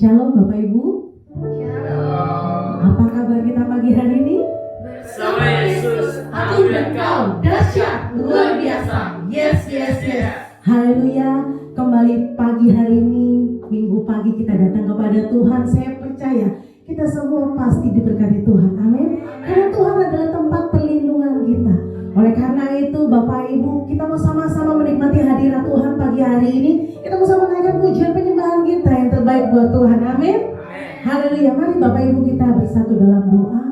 Shalom Bapak Ibu. Shalom. Apa kabar kita pagi hari ini? Bersama Yesus, aku dan kau dahsyat, luar biasa. Yes, yes, yes. Haleluya. Kembali pagi hari ini, minggu pagi kita datang kepada Tuhan. Saya percaya kita semua pasti diberkati Tuhan. Amin. Karena Tuhan adalah tempat perlindungan kita. Oleh karena itu Bapak Ibu, kita mau sama-sama menikmati hadirat Tuhan pagi hari ini. Kita mau sama menaikkan pujian penyembahan kita yang terbaik buat Tuhan. Amin. Haleluya. Mari Bapak Ibu kita bersatu dalam doa.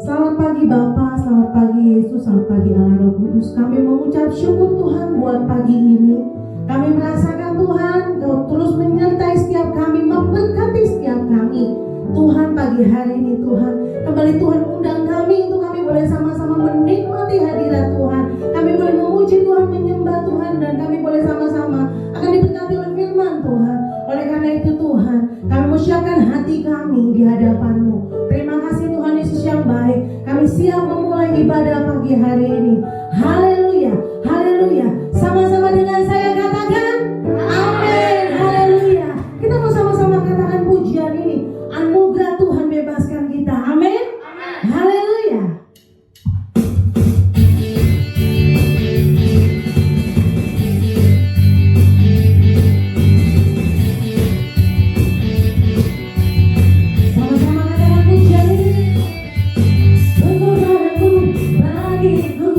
Selamat pagi Bapa, selamat pagi Yesus, selamat pagi Allah Roh Kudus. Kami mengucap syukur Tuhan buat pagi ini. Kami merasakan Tuhan, Kau terus menyertai setiap kami, memberkati setiap kami. Tuhan pagi hari ini Tuhan, kembali Tuhan undang kami untuk kami boleh sama-sama menikmati hadirat Tuhan. Kami boleh memuji Tuhan, menyembah Tuhan, dan kami boleh sama-sama akan diberkati oleh firman Tuhan. Oleh karena itu Tuhan, kami menyiapkan hati kami di hadapan-Mu. Terima kasih Tuhan Yesus yang baik. Kami siap memulai ibadah pagi hari ini. Haleluya, haleluya. Sama-sama dengan saya katakan amin, haleluya. Kita mau sama-sama katakan pujian ini. Anugerah Tuhan bebaskan kita, amin, haleluya. Sama-sama katakan pujian ini. Kekuatanmu bagiku,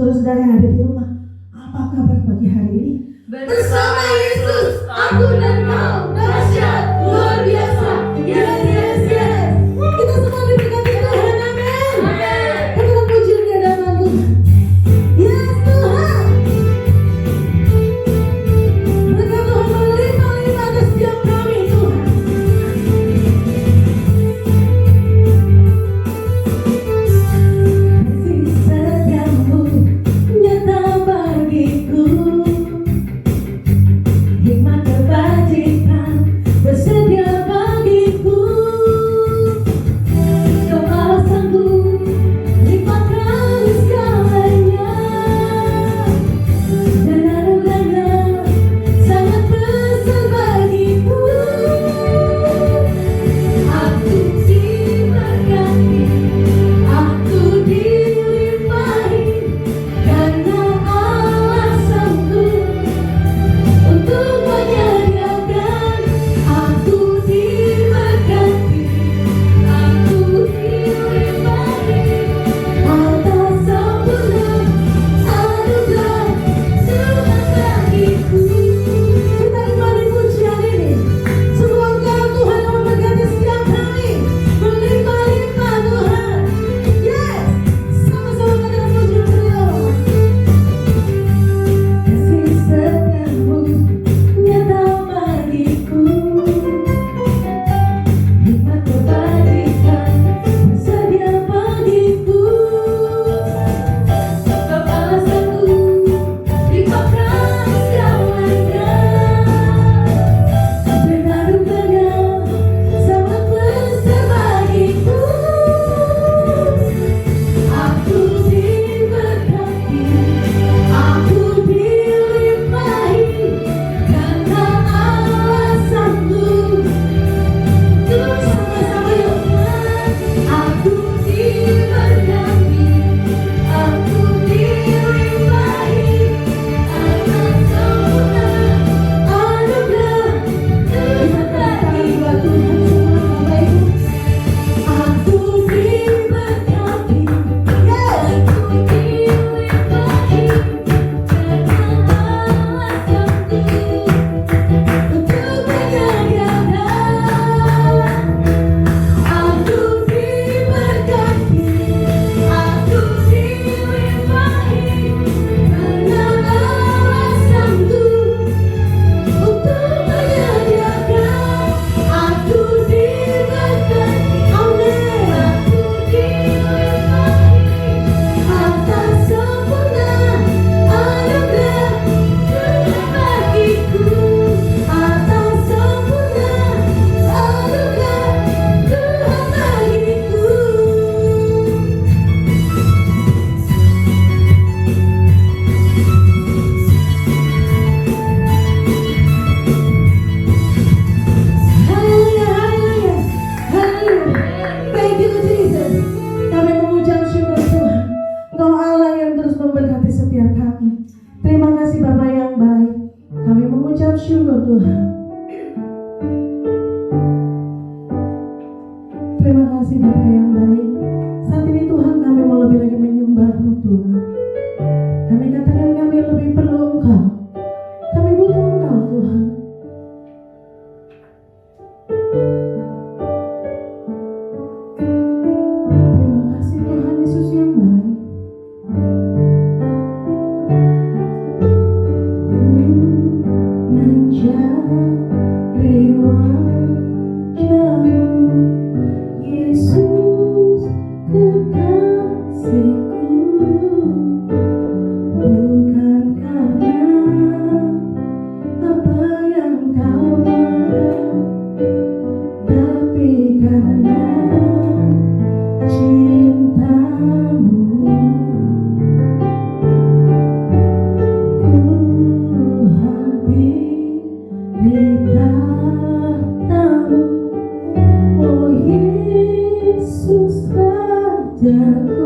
Saudara-saudara yang ada di rumah, apa kabar pagi hari ini? Bersama Yesus, aku dan kau dahsyat, luar biasa. Yes, yes, yes. Kita semua diberkati Tuhan, amin. Amin. Kita puji Dia dan Tuhan. Yes Tuhan. Berkat Tuhan melimpah-limpah atas setiap kami Tuhan. Kasih setiamu nyata bagiku, hikmat kebajikan bersedia bagiku. Kebalasanku limpahkan segalanya, dan anugerahnya sangat besar bagiku. Aku diberkati, aku dilimpahi, karena alasanku untuk menyediakan. Aku diberkati, aku dilimpahi, atas sempurna anugerah Tuhan bagiku. Kita imbadi pujian ini. Semua engkau Tuhan yang memberkati setiap kami, berlimpah-limpah Tuhan. Yes, sama-sama kita puji beliau. Kasih setiamu nyata bagiku, hikmat kebajikan bersedia bagiku. Kebalasanku limpahkan segalanya, dan anugerahnya sangat besar bagiku. Aku diberkati, aku dilimpahi, karena alasanku. Terus sama-sama yuk. Aku diberkati, aku dilimpahi, atas sempurna anugerah Tuhan bagiku. Aku diberkati, aku dilimpahi, karena alasanku untuk menyediakan. Aku diberkati, aku dilimpahi, karena alasanku untuk menyediakan. Aku diberkati, amin. Aku dilimpahi, atas sempurna anugerah Tuhan bagiku, atas sempurna anugerah Tuhan bagiku. Haleluya, haleluya, haleluya. Thank you Jesus. Kami mengucap syukur Tuhan, Engkau Allah yang terus memberkati setiap kami. Terima kasih Bapa yang baik. Kami mengucap syukur Tuhan. Terima kasih Bapa yang baik. Saat ini Tuhan kami mau lebih lagi menyembah-Mu Tuhan. Kami katakan kami lebih perlu Engkau. Kami butuh Engkau Tuhan. Terima kasih Tuhan Yesus yang baik. Ku mencari wajah-Mu, Yesus kekasihku, bukan karena apa yang Kau buat, tapi karena cinta-Mu. Ku hampiri tahta-Mu, oh Yesus Rajaku,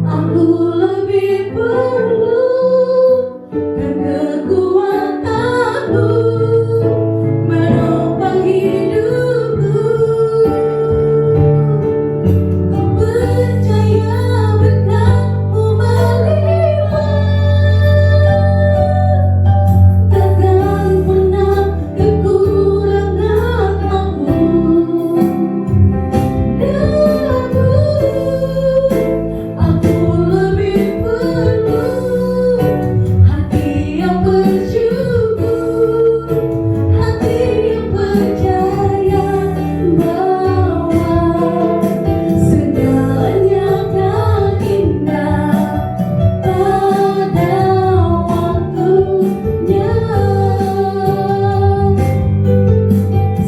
Aku lebih perlu kan kekuatanmu menopang hidupku. Ku percaya berkat-Mu melimpah, takkan pernah kekurangan aku. Aku lebih perlu hati yang bersyukur, hati yang percaya bahwa segalanya akan indah pada waktunya.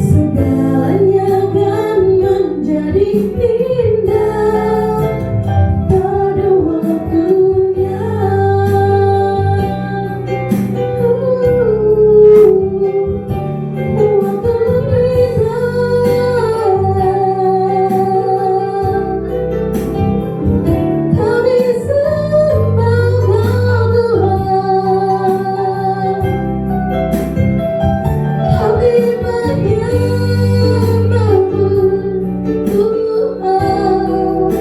Segalanya akan menjadi indah pada waktunya. Waktu berpisah, kami sembah Tuhan. Kami menyembah-Mu Tuhan.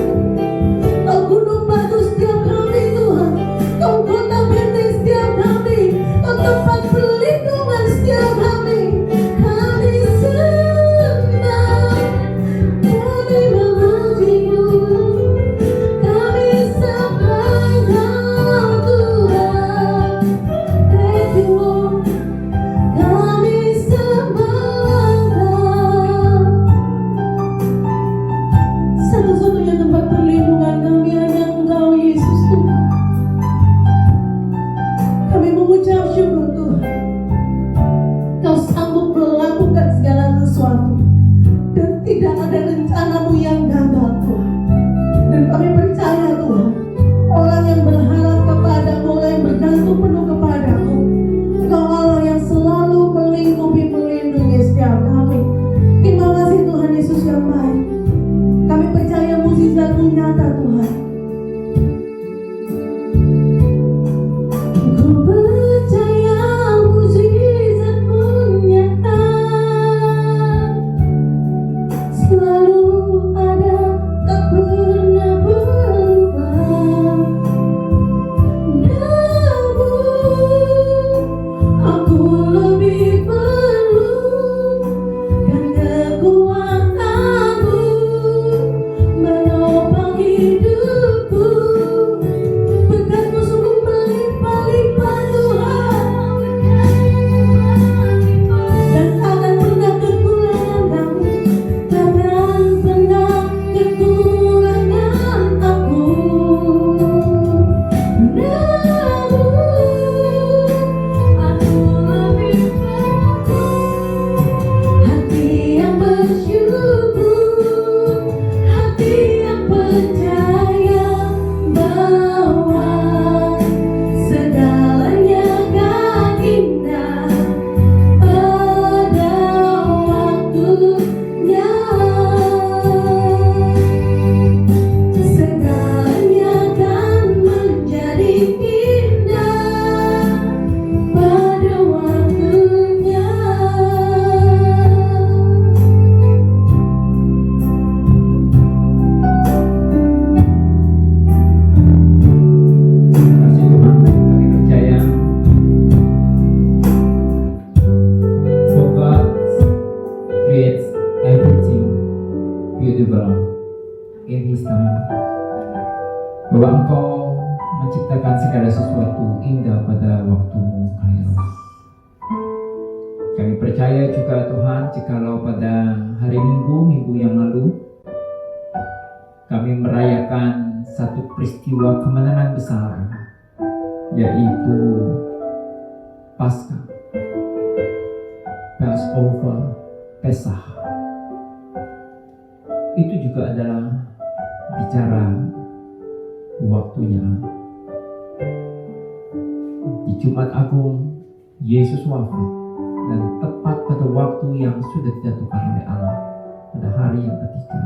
Kau gunung batu setiap kami Tuhan, Kau kota benteng setiap kami, Kau tempat perlindungan setiap kami. Kami sembah, kami memuji-Mu, kami sembah Engkau Tuhan. Thank you Lord, kami sembah Engkau. Satu-satunya tempat perlindungan kami hanya Engkau Yesus Tuhan. Kami mengucap syukur Tuhan, Kau sanggup melakukan segala sesuatu dan tidak ada rencana-Mu yang gagal Tuhan. Dan kami percaya Tuhan, orang yang berharap kepada-Mu, orang yang bergantung penuh kepada-Mu, Engkau Allah yang selalu melindungi setiap kami. Terima kasih Tuhan Yesus yang baik. Kami percaya mukjizat-Mu nyata Tuhan. Ku percaya mukjizat-Mu nyata, selalu ada, tak pernah berubah. Namun aku lebih perlu kan kekuatan-Mu menopang hidupku. Berkat-Mu sungguh melimpah-limpah Tuhan, dan takkan pernah kekurangan kami, takkan pernah kekurangan aku. Namun aku lebih perlu hati yang bersyukur, hati yang percaya bahwa segalanya akan indah pada waktunya. Segalanya akan menjadi indah pada waktunya. Kasih Tuhan, kami percaya for God creates everything beautiful in His time. Bahwa Engkau menciptakan segala sesuatu indah pada waktu-Mu, Kairos. Kami percaya juga Tuhan, jikalau pada hari Minggu yang lalu kami merayakan satu peristiwa kemenangan besar, yaitu Paskah, Passover, Pesah. Itu juga adalah bicara waktunya. Di Jumat Agung, Yesus wafat, dan tepat pada waktu yang sudah ditentukan oleh Allah, pada hari yang ketiga.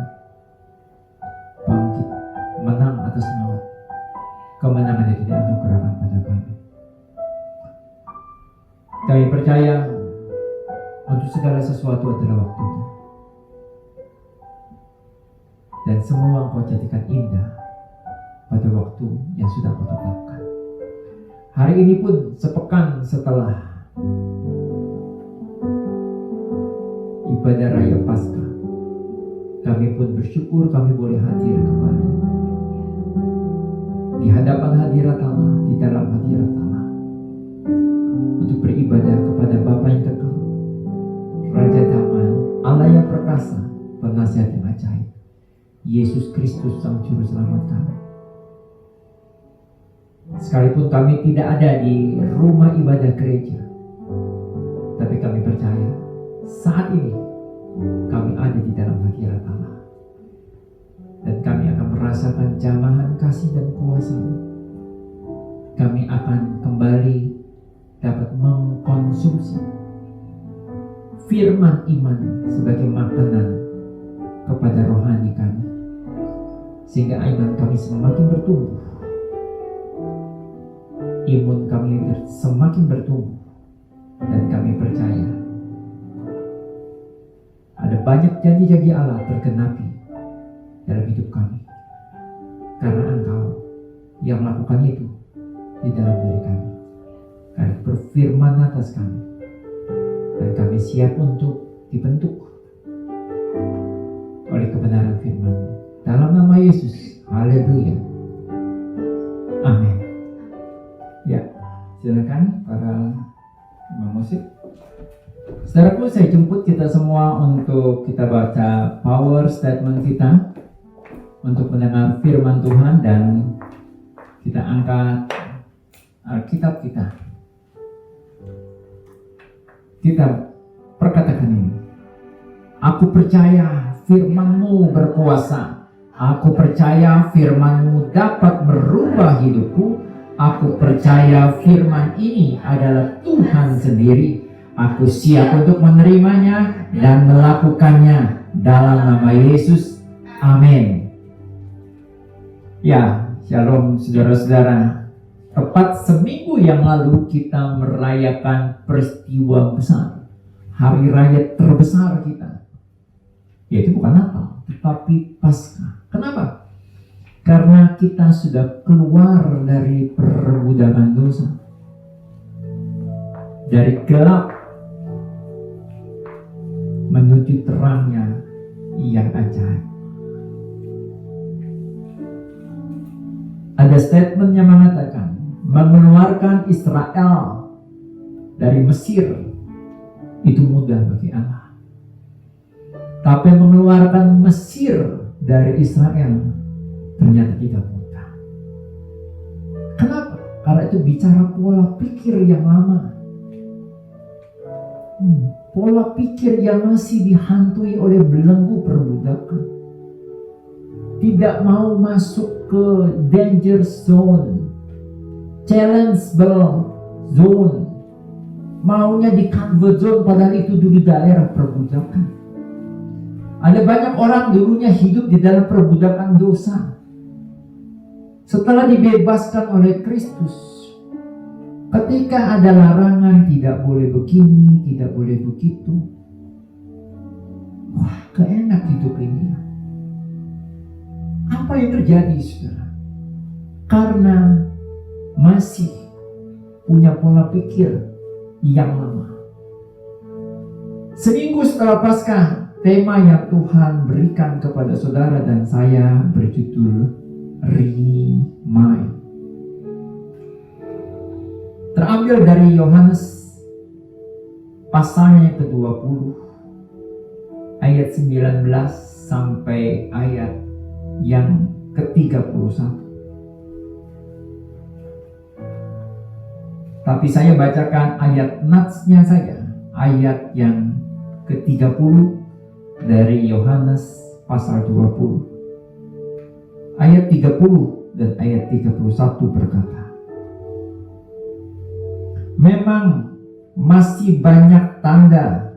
sesuatu adalah waktunya. Dan semua Engkau jadikan indah pada waktu yang sudah Engkau tetapkan. Hari ini pun sepekan setelah ibadah Raya Paskah, kami pun bersyukur kami boleh hadir kembali di hadapan hadirat Allah, di dalam hadirat Allah, untuk beribadah kepada Bapa yang kekal, Raja damai, Allah yang perkasa, penasihat yang ajaib, Yesus Kristus Sang Juru Selamat kami. Sekalipun kami tidak ada di rumah ibadah gereja, tapi kami percaya saat ini kami ada di dalam hadirat Allah, dan kami akan merasakan jamahan kasih dan kuasa. Kami akan kembali dapat mengkonsumsi firman iman sebagai makanan kepada rohani kami, sehingga iman kami semakin bertumbuh, imun kami semakin bertumbuh, dan kami percaya ada banyak janji-janji Allah tergenapi dalam hidup kami, karena Engkau yang melakukan itu di dalam diri kami, karena berfirman atas kami, dan kami siap untuk dibentuk oleh kebenaran firman. Dalam nama Yesus, haleluya, amin. Ya, silakan para imam musik. Saudaraku, saya jemput kita semua untuk kita baca power statement kita, untuk mendengar firman Tuhan, dan kita angkat Alkitab kita. Kita perkatakan ini: aku percaya firman-Mu berkuasa. Aku percaya firman-Mu dapat merubah hidupku. Aku percaya firman ini adalah Tuhan sendiri. Aku siap untuk menerimanya dan melakukannya dalam nama Yesus. Amin. Ya, shalom saudara-saudara. Tepat seminggu yang lalu kita merayakan peristiwa besar, hari raya terbesar kita, yaitu bukan Natal, tetapi Paskah. Kenapa? Karena kita sudah keluar dari perbudakan dosa, dari gelap menuju terangnya yang ajaib. Ada statement yang mengatakan, mengeluarkan Israel dari Mesir itu mudah bagi Allah, tapi mengeluarkan Mesir dari Israel ternyata tidak mudah. Kenapa? Karena itu bicara pola pikir yang lama, pola pikir yang masih dihantui oleh belenggu perbudakan, tidak mau masuk ke danger zone, challengeable zone, maunya di comfort zone, padahal itu dulu daerah perbudakan. Ada banyak orang dulunya hidup di dalam perbudakan dosa. Setelah dibebaskan oleh Kristus, ketika ada larangan, tidak boleh begini, tidak boleh begitu, wah, keenak hidup ini. Apa yang terjadi, saudara? Karena masih punya pola pikir yang lama. Seminggu setelah Paskah, tema yang Tuhan berikan kepada saudara dan saya berjudul Remind. Terambil dari Yohanes pasalnya yang ke-20 ayat 19 sampai ayat yang ke-31. Tapi saya bacakan ayat natsnya saja, ayat yang ke-30 dari Yohanes pasal 20. Ayat 30 dan ayat 31 berkata, memang masih banyak tanda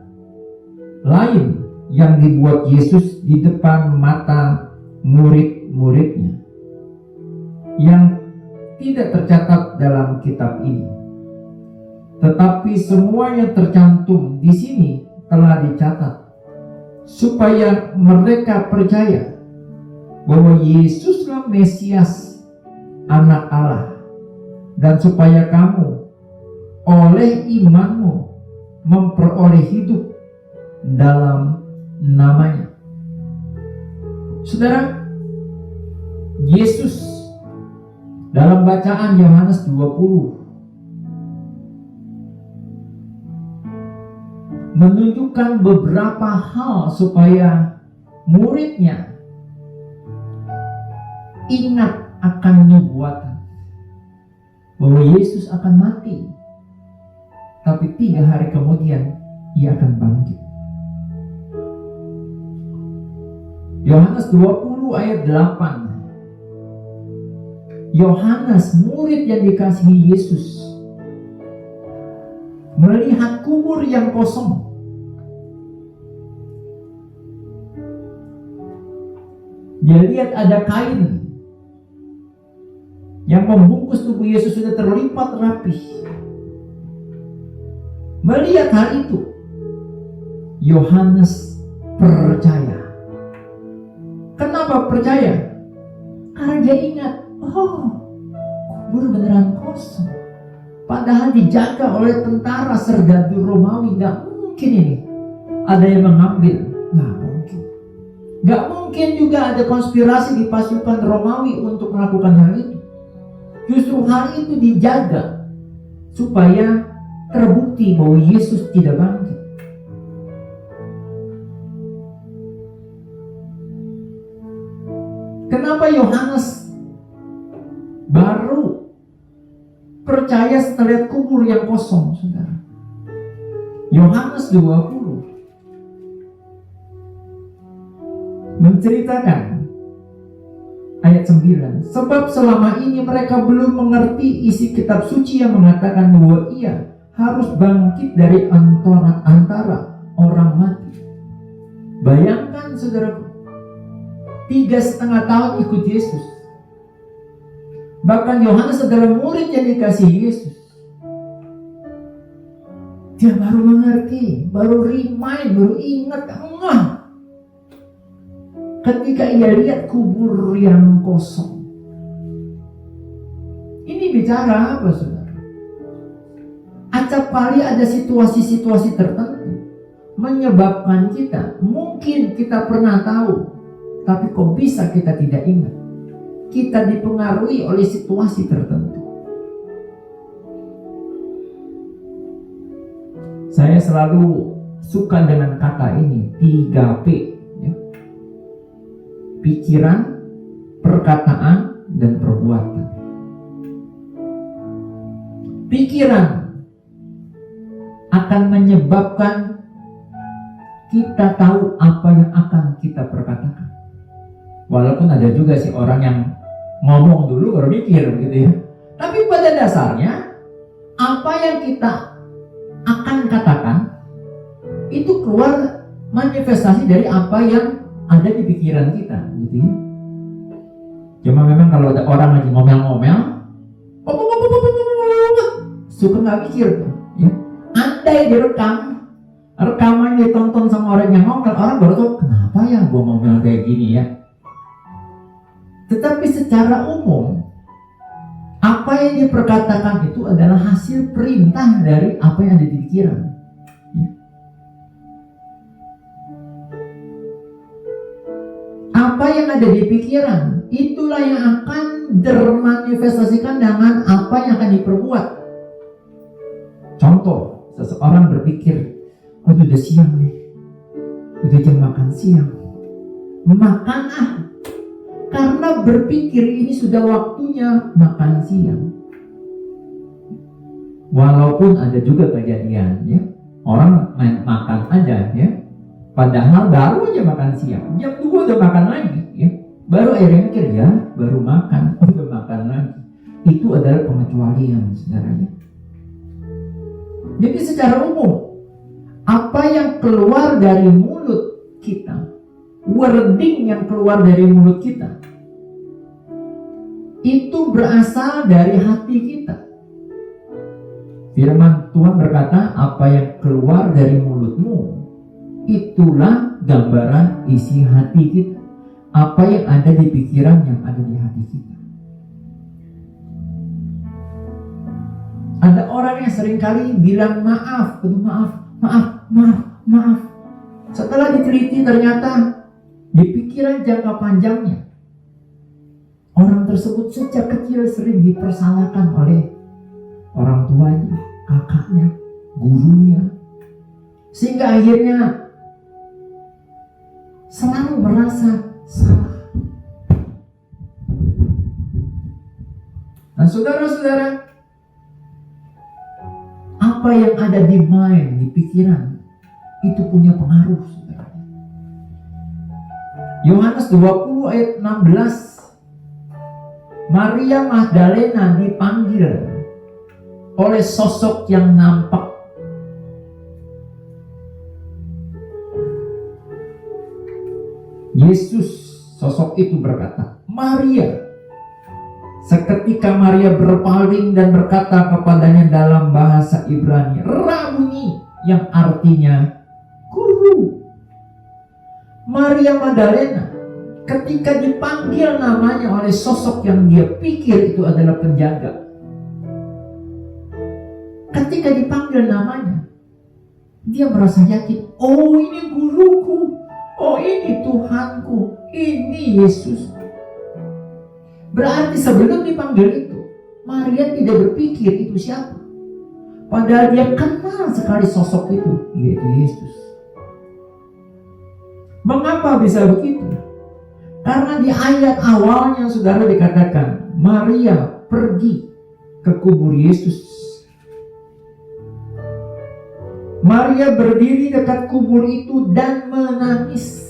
lain yang dibuat Yesus di depan mata murid-muridnya yang tidak tercatat dalam kitab ini. Tetapi semua yang tercantum di sini telah dicatat supaya mereka percaya bahwa Yesuslah Mesias, Anak Allah, dan supaya kamu oleh imanmu memperoleh hidup dalam namanya. Saudara, Yesus dalam bacaan Yohanes 20 menunjukkan beberapa hal supaya muridnya ingat akan nubuatan bahwa Yesus akan mati, tapi 3 hari kemudian ia akan bangkit. Yohanes 20 ayat 8. Yohanes, murid yang dikasihi Yesus, melihat kubur yang kosong. Dia lihat ada kain yang membungkus tubuh Yesus sudah terlipat rapi. Melihat hal itu, Yohanes percaya. Kenapa percaya? Karena dia ingat, kubur beneran kosong. Padahal dijaga oleh tentara serdadu Romawi. Gak mungkin ini ada yang mengambil. Gak mungkin. Gak mungkin juga ada konspirasi di pasukan Romawi untuk melakukan hal itu. Justru hal itu dijaga supaya terbukti bahwa Yesus tidak bangkit. Kenapa Yohanes baru percaya setelah lihat kubur yang kosong, saudara? Yohanes 20 menceritakan ayat 9, sebab selama ini mereka belum mengerti isi kitab suci yang mengatakan bahwa ia harus bangkit dari antara orang mati. Bayangkan saudaraku, 3,5 tahun ikut Yesus. Bahkan Yohanes adalah murid yang dikasihi Yesus. Dia baru mengerti, baru remind, baru ingat, ketika ia lihat kubur yang kosong. Ini bicara apa, saudara? Acap kali ada situasi-situasi tertentu menyebabkan kita, mungkin kita pernah tahu, tapi kok bisa kita tidak ingat? Kita dipengaruhi oleh situasi tertentu. Saya selalu suka dengan kata ini, 3P. Pikiran, perkataan, dan perbuatan. Pikiran akan menyebabkan kita tahu apa yang akan kita perkatakan. Walaupun ada juga sih orang yang ngomong dulu baru mikir begitu ya. Tapi pada dasarnya apa yang kita akan katakan itu keluar manifestasi dari apa yang ada di pikiran kita gitu ya. Cuma memang kalau ada orang lagi ngomel-ngomel suka nggak mikir ya. Andai direkam, rekaman ditonton sama orang yang ngomel, orang baru tahu kenapa ya gua ngomel kayak gini ya. Tetapi secara umum apa yang diperkatakan itu adalah hasil perintah dari apa yang ada di pikiran ya. Apa yang ada di pikiran itulah yang akan termanifestasikan dengan apa yang akan diperbuat. Contoh, seseorang berpikir, udah siang nih, udah jam makan siang, makan karena berpikir ini sudah waktunya makan siang. Walaupun ada juga kejadian ya, orang main makan aja ya, padahal baru aja makan siang, jam 2 udah makan lagi ya, baru akhirnya mikir ya, baru makan, udah makan lagi. Itu adalah pengecualian, saudaranya. Jadi secara umum, apa yang keluar dari mulut kita, wording yang keluar dari mulut kita, itu berasal dari hati kita. Firman Tuhan berkata, apa yang keluar dari mulutmu itulah gambaran isi hati kita. Apa yang ada di pikiran, yang ada di hati kita. Ada orang yang seringkali bilang maaf, maaf. Setelah diteliti ternyata di pikiran jangka panjangnya, orang tersebut sejak kecil sering dipersalahkan oleh orang tuanya, kakaknya, gurunya. Sehingga akhirnya selalu merasa salah. Nah, saudara-saudara, apa yang ada di mind, di pikiran, itu punya pengaruh, saudara. Yohanes 20 ayat 16, Maria Magdalena dipanggil oleh sosok yang nampak. Yesus, sosok itu berkata, Maria. Seketika Maria berpaling dan berkata kepadanya dalam bahasa Ibrani, Rabuni, yang artinya guru. Maria Magdalena ketika dipanggil namanya oleh sosok yang dia pikir itu adalah penjaga, ketika dipanggil namanya, dia merasa yakin, oh ini guruku, oh ini Tuhanku, ini Yesus. Berarti sebelum dipanggil itu, Maria tidak berpikir itu siapa. Padahal dia kenal sekali sosok itu, yaitu Yesus. Mengapa bisa begitu? Karena di ayat awalnya saudara dikatakan, Maria pergi ke kubur Yesus. Maria berdiri dekat kubur itu dan menangis.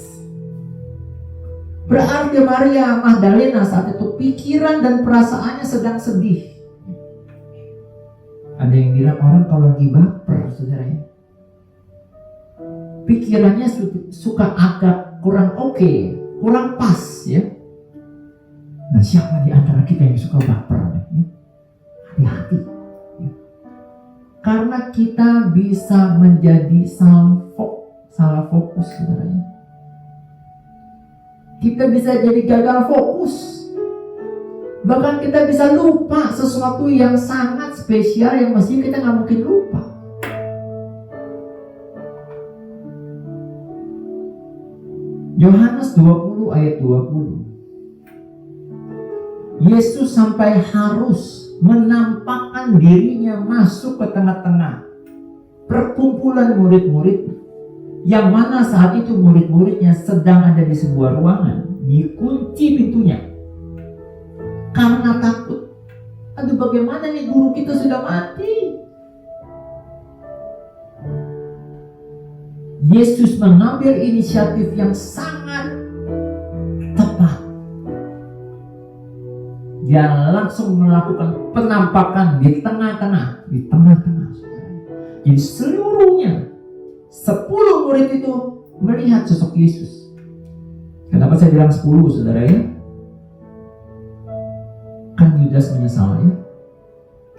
Berarti Maria Magdalena saat itu pikiran dan perasaannya sedang sedih. Ada yang bilang orang kalau lagi baper, saudara ya, pikirannya suka agak kurang oke, kurang pas ya. Nah, siapa di antara kita yang suka baper? Ya? Hati-hati. Ya. Karena kita bisa menjadi salah fokus, saudara ya. Kita bisa jadi gagal fokus. Bahkan kita bisa lupa sesuatu yang sangat spesial yang mesti kita nggak mungkin lupa. Yohanes 20 ayat 20. Yesus sampai harus menampakkan dirinya masuk ke tengah-tengah perkumpulan murid-murid, yang mana saat itu murid-muridnya sedang ada di sebuah ruangan, dikunci pintunya karena takut. Aduh, bagaimana nih, guru kita sudah mati. Yesus mengambil inisiatif yang sangat tepat. Dia langsung melakukan penampakan di tengah-tengah. Jadi seluruhnya 10 murid itu melihat sosok Yesus. Kenapa saya bilang 10, saudara ya? Kan Yudas menyesal ya,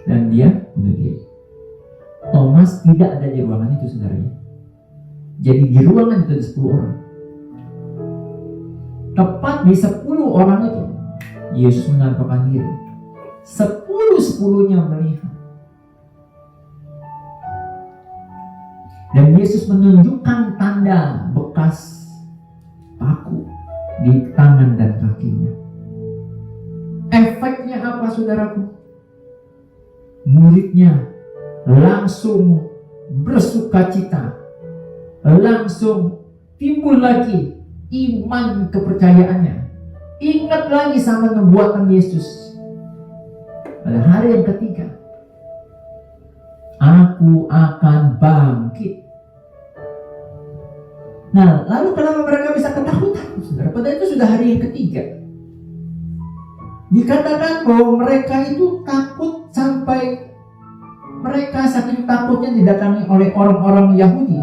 dan dia bunuh diri. Thomas tidak ada di ruangan itu, saudara ya. Jadi di ruangan itu ada 10 orang. Tepat di 10 orang itu Yesus menampakkan diri. 10-10-nya melihat. Dan Yesus menunjukkan tanda bekas paku di tangan dan kakinya. Efeknya apa, saudaraku? Muridnya langsung bersukacita, langsung timbul lagi iman kepercayaannya. Ingat lagi sama nubuatan Yesus pada hari yang ketiga, aku akan bangkit. Nah, lalu kenapa mereka bisa ketakutan, saudara? Padahal itu sudah hari yang ketiga. Dikatakan bahwa mereka itu takut sampai mereka saking takutnya didatangi oleh orang-orang Yahudi.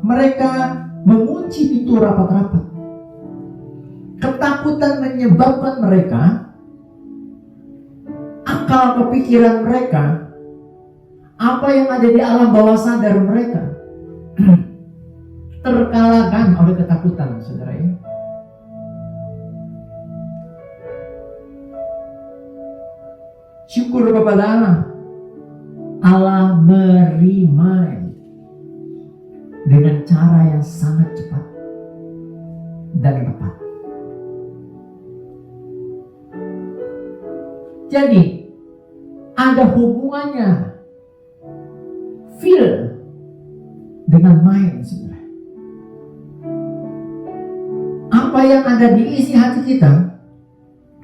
Mereka mengunci pintu rapat-rapat. Ketakutan menyebabkan mereka, akal kepikiran mereka apa yang ada di alam bawah sadar mereka terkalahkan oleh ketakutan, saudara ya. Syukur kepada Allah. Allah merimain dengan cara yang sangat cepat dan tepat. Jadi ada hubungannya feel dengan mind, saudara. Apa yang ada di isi hati kita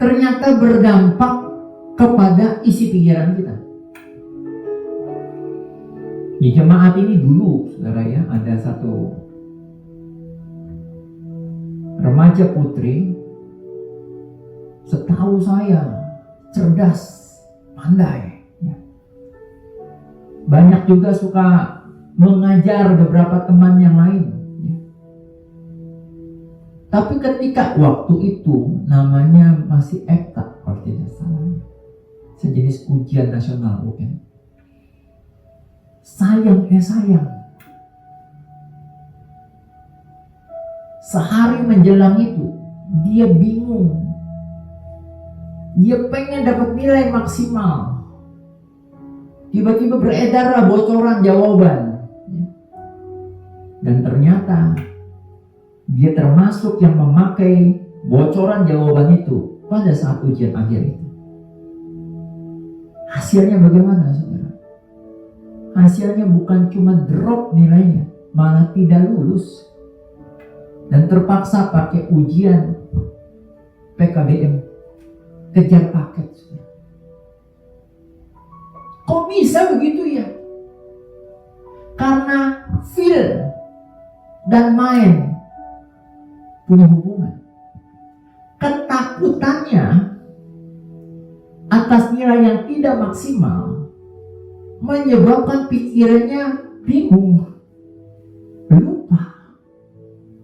ternyata berdampak kepada isi pikiran kita. Di jemaat ini dulu, saudara ya, ada satu remaja putri, setahu saya cerdas, pandai. Ya. Banyak juga suka mengajar beberapa teman yang lain. Ya. Tapi ketika waktu itu namanya masih EPTA, kalau tidak salah, sejenis ujian nasional UN. Sayang. Sehari menjelang itu, dia bingung. Dia pengen dapat nilai maksimal. Tiba-tiba beredar bocoran jawaban. Dan ternyata dia termasuk yang memakai bocoran jawaban itu pada saat ujian akhir itu. Hasilnya bagaimana, saudara? Hasilnya bukan cuma drop nilainya, malah tidak lulus. Dan terpaksa pakai ujian PKBM, kejar paket. Kok bisa begitu ya? Karena feel dan mind punya hubungan. Ketakutannya atas nilai yang tidak maksimal menyebabkan pikirannya bingung, lupa.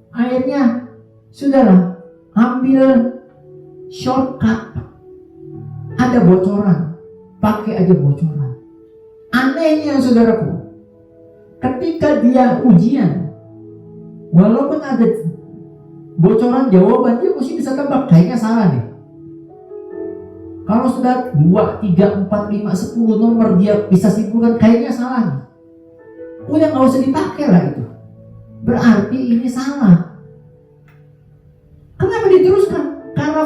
Akhirnya, saudara, ambil shortcut. Ada bocoran, pakai aja bocoran. Anehnya, saudaraku, ketika dia ujian, walaupun ada bocoran jawaban, dia mesti bisa tebak, kayaknya salah nih. Kalau sudah 2, 3, 4, 5, 10 nomor dia bisa simpulkan kayaknya salah nih. Udah gak usah dipakai lah itu. Berarti ini salah. Kenapa diteruskan? Karena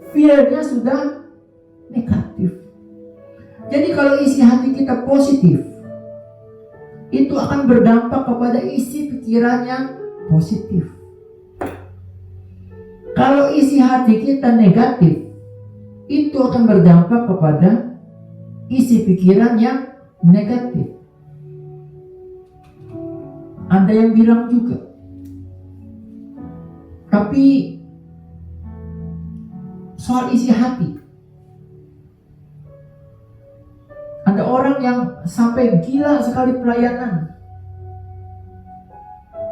feelnya sudah negatif. Jadi kalau isi hati kita positif, itu akan berdampak kepada isi pikiran yang positif. Kalau isi hati kita negatif, itu akan berdampak kepada isi pikiran yang negatif. Ada yang bilang juga, tapi soal isi hati, ada orang yang sampai gila sekali pelayanan,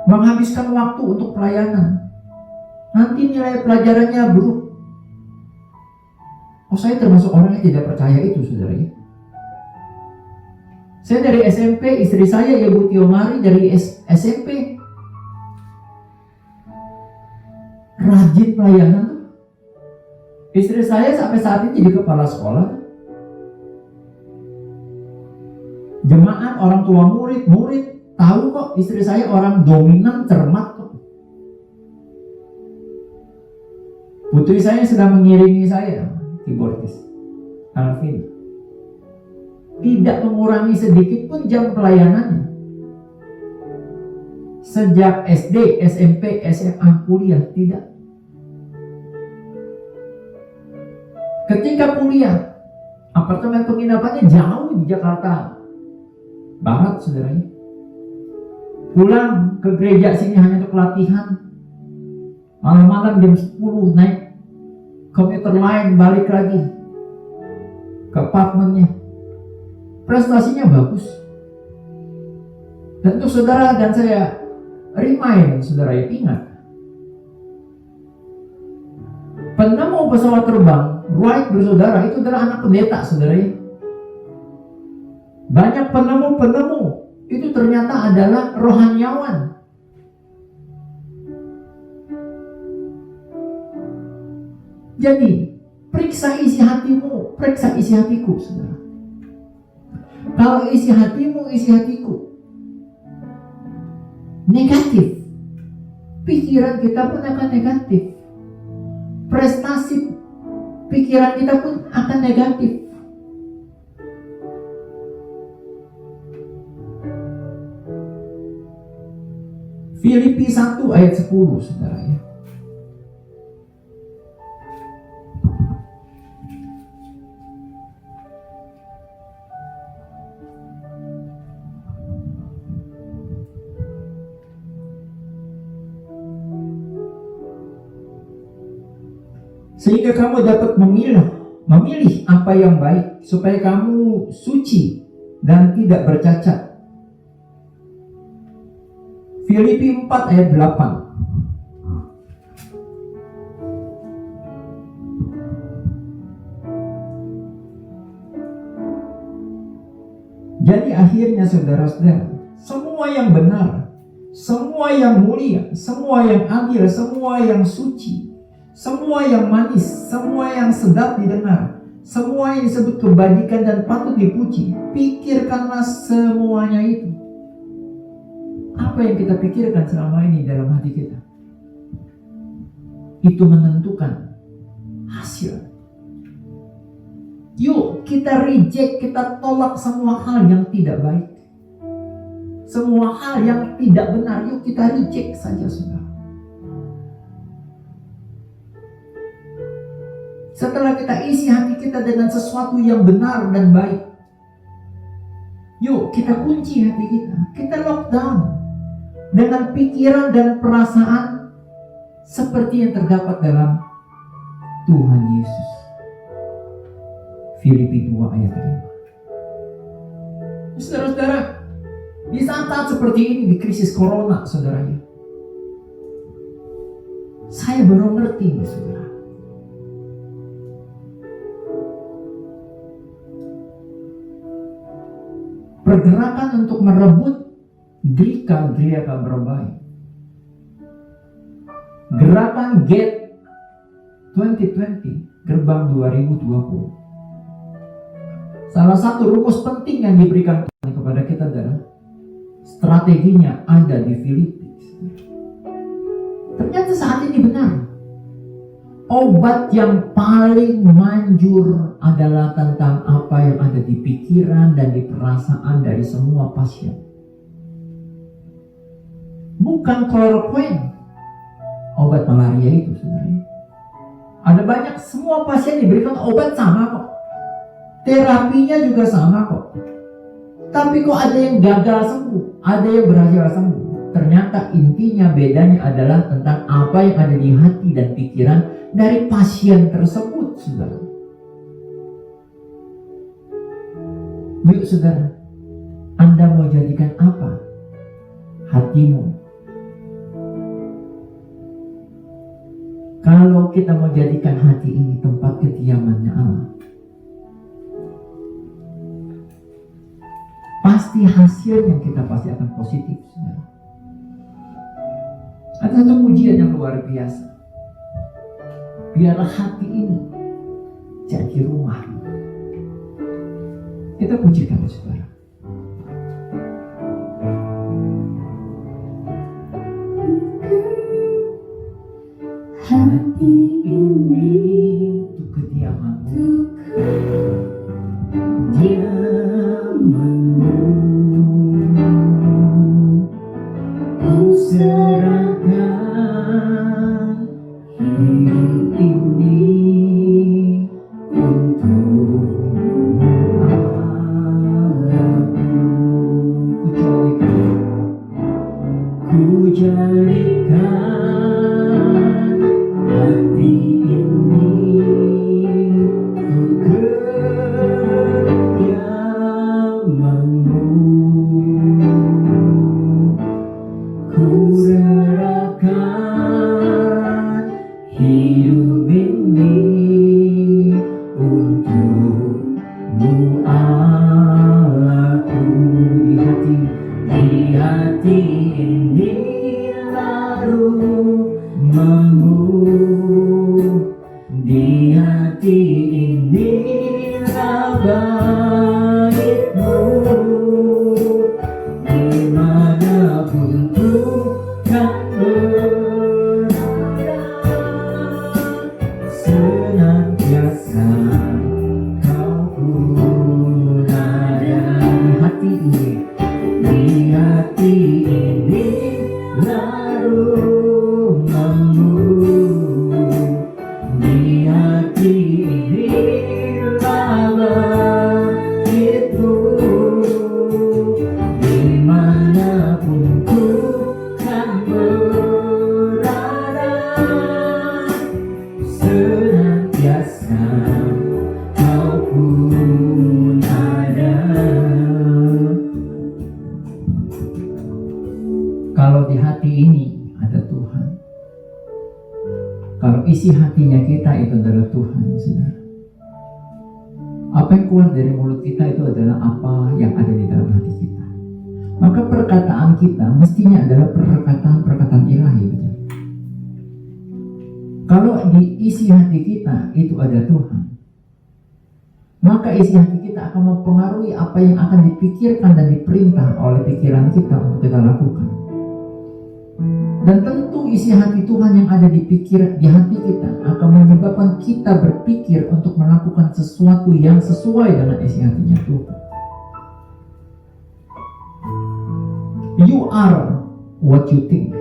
menghabiskan waktu untuk pelayanan. Nanti nilai pelajarannya buruk. Oh, saya termasuk orang yang tidak percaya itu, saudara ya. Saya dari SMP, istri saya ya Bu Tio Mari dari SMP rajin pelayanan. Istri saya sampai saat ini jadi kepala sekolah. Jemaat, orang tua murid tahu kok istri saya orang dominan, cermat kok. Putri saya sedang mengiringi saya, keyboardis Alvin. Tidak mengurangi sedikit pun jam pelayanannya. Sejak SD, SMP, SMA, kuliah, tidak. Ketika kuliah, apartemen penginapannya jauh di Jakarta Barat, saudaranya. Pulang ke gereja sini hanya untuk latihan. Malam-malam jam 10 naik komuter lain, balik lagi ke apartemennya. Prestasinya bagus. Dan untuk saudara dan saya remind, saudara ya, ingat, penemu pesawat terbang Wright bersaudara itu adalah anak pendeta, saudara ya. Banyak penemu-penemu itu ternyata adalah rohaniawan. Jadi, periksa isi hatimu, periksa isi hatiku, saudara. Kalau isi hatimu, isi hatiku negatif, pikiran kita pun akan negatif. Prestasi pikiran kita pun akan negatif. Filipi 1 ayat 10, saudara ya. Sehingga kamu dapat memilih apa yang baik, supaya kamu suci dan tidak bercacat. Filipi 4 ayat 8. Jadi akhirnya saudara-saudara, semua yang benar, semua yang mulia, semua yang adil, semua yang suci, semua yang manis, semua yang sedap didengar, semua yang disebut kebajikan dan patut dipuji, pikirkanlah semuanya itu. Apa yang kita pikirkan selama ini dalam hati kita, itu menentukan hasil. Yuk kita reject, kita tolak semua hal yang tidak baik, semua hal yang tidak benar. Yuk kita reject saja, saudara. Setelah kita isi hati kita dengan sesuatu yang benar dan baik, yuk kita kunci hati kita. Kita lockdown dengan pikiran dan perasaan seperti yang terdapat dalam Tuhan Yesus. Filipi 2 ayat 5. Saudara-saudara, di saat-saat seperti ini, di krisis corona, saudaranya, saya baru ngerti nih, saudara. Pergerakan untuk merebut Grika berbaik. Gerakan Gate 2020, gerbang 2020. Salah satu rumus penting yang diberikan Tuhan kepada kita adalah strateginya ada di Filipi. Ternyata saat ini benar. Obat yang paling manjur adalah tentang apa yang ada di pikiran dan di perasaan dari semua pasien. Bukan kloroquine, obat malaria itu sebenarnya. Ada banyak, semua pasien diberikan obat sama kok. Terapinya juga sama kok. Tapi kok ada yang gagal sembuh, ada yang berhasil sembuh. Ternyata intinya bedanya adalah tentang apa yang ada di hati dan pikiran dari pasien tersebut, saudara. Yuk saudara, Anda mau jadikan apa hatimu? Kalau kita mau jadikan hati ini tempat kediamannya Allah, pasti hasilnya kita pasti akan positif, saudara. Ada satu pujian yang luar biasa. Biarlah hati ini jadi rumah. Kita pujikan, saudara. Hati ini untuk kediamanmu, diamanmu, ku serahkan hidup ini untukmu, Allahku. Ku jadikan hati ini untuk kediamanmu, ku serahkan hidup ini untukmu, Allahku. rumahmu di hati ini itu dimanapun ku kan berada, senantiasa kau pun ada. Kalau di hati ini ada Tuhan, kalau isi hatinya kita itu adalah Tuhan, saudara, apa yang keluar dari mulut kita itu adalah apa yang ada di dalam hati kita. Maka perkataan kita mestinya adalah perkataan ilahi, betul? Kalau di isi hati kita itu ada Tuhan, maka isi hati kita akan mempengaruhi apa yang akan dipikirkan dan diperintah oleh pikiran kita untuk kita lakukan. Dan tentu isi hati Tuhan yang ada di hati kita akan menyebabkan kita berpikir untuk melakukan sesuatu yang sesuai dengan isi hatinya Tuhan. You are what you think.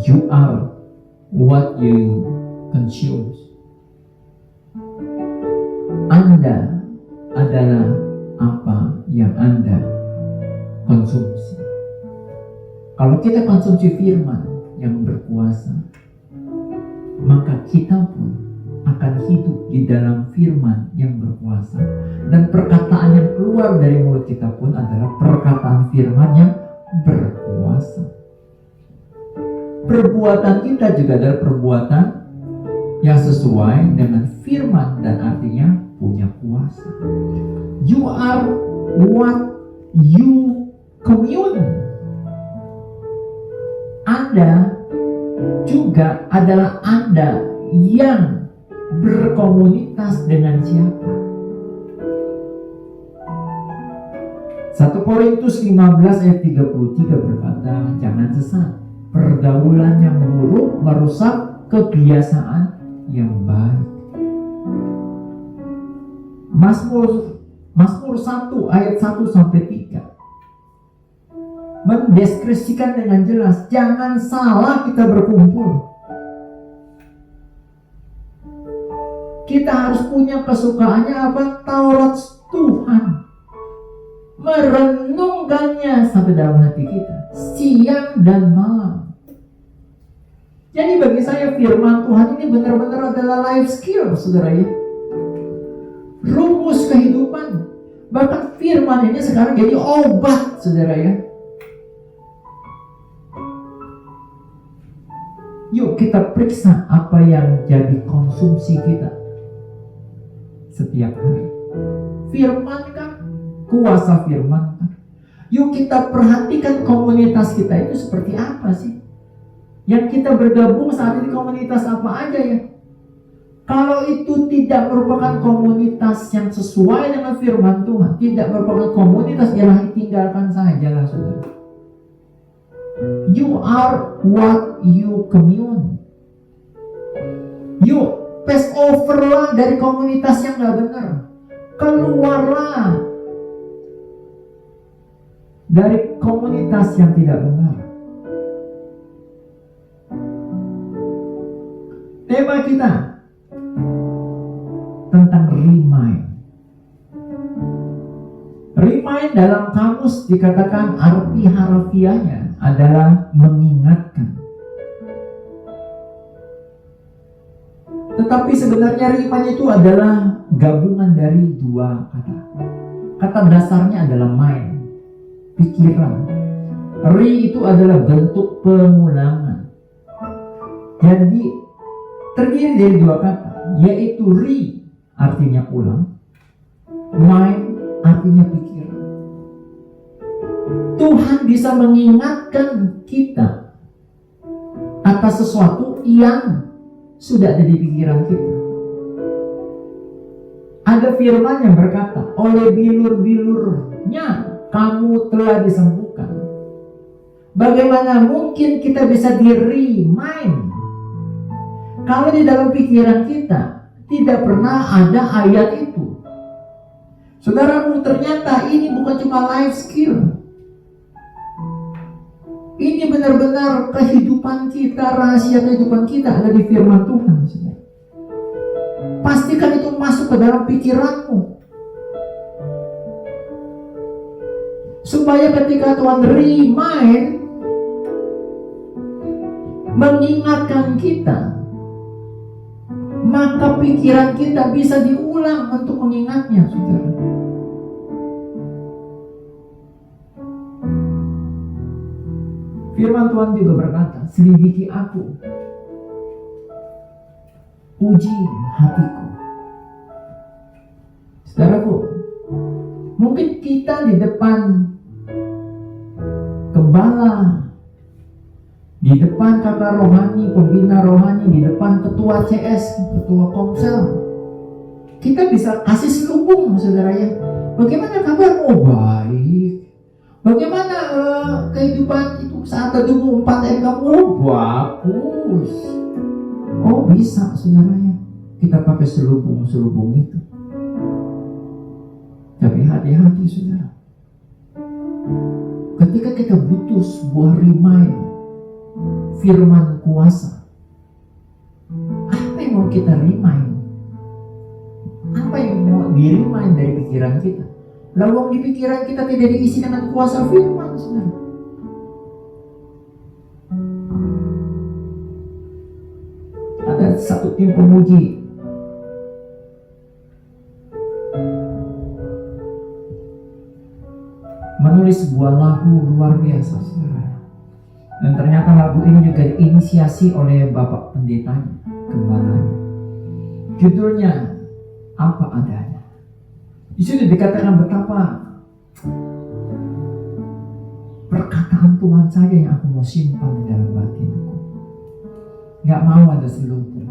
You are what you consume. Anda adalah apa yang Anda konsumsi. Kalau kita konsumsi firman yang berkuasa, maka kita pun akan hidup di dalam firman yang berkuasa. Dan perkataan yang keluar dari mulut kita pun adalah perkataan firman yang berkuasa. Perbuatan kita juga adalah perbuatan yang sesuai dengan firman dan artinya punya kuasa. You are what you commune. Anda juga adalah Anda yang berkomunitas dengan siapa. 1 Korintus 15 ayat 33 berkata, jangan sesat, pergaulan yang buruk merusak kebiasaan yang baik. Mazmur 1 ayat 1 sampai 3 mendeskripsikan dengan jelas, jangan salah kita berkumpul. Kita harus punya kesukaannya apa? Taurat Tuhan. Merenungkannya sampai dalam hati kita, siang dan malam. Jadi bagi saya firman Tuhan ini benar-benar adalah life skill, saudara ya. Rumus kehidupan. Bahkan firman ini sekarang jadi obat, saudara ya. Yuk kita periksa apa yang jadi konsumsi kita setiap hari. Firman kan? Kuasa firman kan? Yuk kita perhatikan komunitas kita itu seperti apa sih? Yang kita bergabung saat ini komunitas apa aja ya? Kalau itu tidak merupakan komunitas yang sesuai dengan firman Tuhan, tidak merupakan komunitas ilahi, tinggalkan saja lah saudara. You are what you commune. You pass over lah dari komunitas yang gak benar. Keluarlah dari komunitas yang tidak benar. Tema kita tentang remind. Remind dalam kamus dikatakan arti harafiahnya adalah mengingatkan. Tetapi sebenarnya remind itu adalah gabungan dari dua kata. Kata dasarnya adalah mind, pikiran. Itu adalah bentuk pengulangan. Jadi terdiri dari dua kata, yaitu artinya ulang, mind artinya pikiran. Tuhan bisa mengingatkan kita atas sesuatu yang sudah ada di pikiran kita. Ada firman yang berkata, oleh bilur-bilurnya kamu telah disembuhkan. Bagaimana mungkin kita bisa di-remind kalau di dalam pikiran kita tidak pernah ada ayat itu? Saudaraku, ternyata ini bukan cuma life skill. Ini benar-benar kehidupan kita, rahasia kehidupan kita ada di firman Tuhan, saudara. Pastikan itu masuk ke dalam pikiranmu. Supaya ketika Tuhan mengingatkan kita, maka pikiran kita bisa diulang untuk mengingatnya, saudara. Firman Tuhan juga berkata, selidiki aku, uji hatiku. Saudaraku, mungkin kita di depan gembala, di depan kakak rohani, pembina rohani, di depan ketua CS, ketua komsel, kita bisa kasih selubung, saudara ya. Bagaimana kabar? Oh, baik. Bagaimana kehidupan itu saat teduhmu 4M kamu? Oh, bagus. Oh, bisa, saudara ya. Kita pakai selubung itu. Tapi hati-hati, saudara. Ketika kita butuh sebuah remind, firman kuasa, apa yang mau kita remind? Apa yang mau di-remind dari pikiran kita? Lawang di pikiran kita tidak diisi dengan kuasa firman, saudara. Ada satu tim pemuji menulis sebuah lagu luar biasa, saudara. Dan ternyata lagu ini juga diinisiasi oleh Bapak Pendetanya, gembalanya. Judulnya Apa Adanya. Di situ dikatakan betapa perkataan Tuhan saja yang aku mau simpan di dalam batinku. Gak mau ada selubung.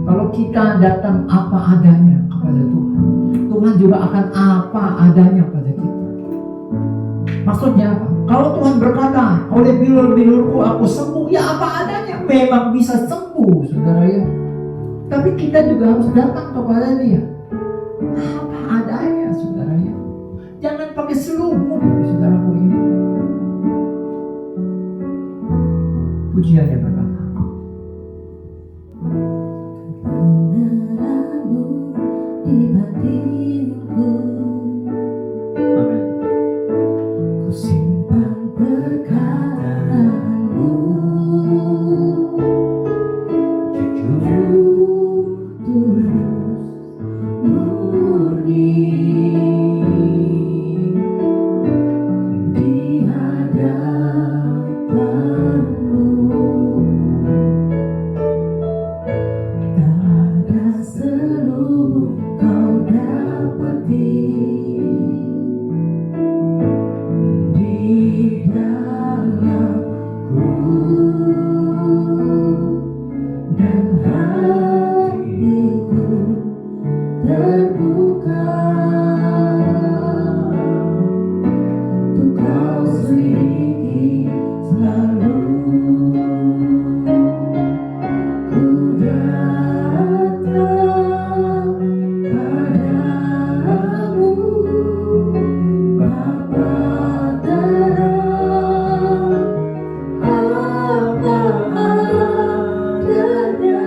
Kalau kita datang apa adanya kepada Tuhan, Tuhan juga akan apa adanya pada kita. Maksudnya apa? Kalau Tuhan berkata, oleh bilur-bilurku aku sembuh, ya apa adanya. Memang bisa sembuh, saudara ya. Tapi kita juga harus datang kepada Dia. Apa adanya, saudara ya. Jangan pakai selubung, saudaraku ya. Pujiannya berkata, kebenaranmu di batinku, amin. ku simpan perkataanmu, jujur, tulus, murni di hadapanmu. Tak ada selubung kau dapati di dalamku, dan hatiku terbuka untuk kau selidiki selalu. Ku datang padamu, Bapa terang, apa adanya,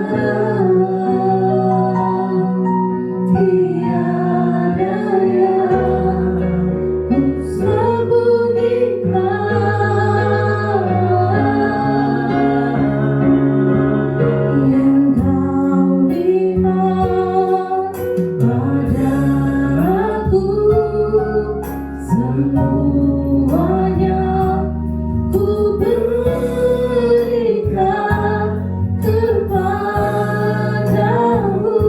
tiada yang ku sembunyikan. Yang kau lihat padaku, semuanya ku berikan kepadamu.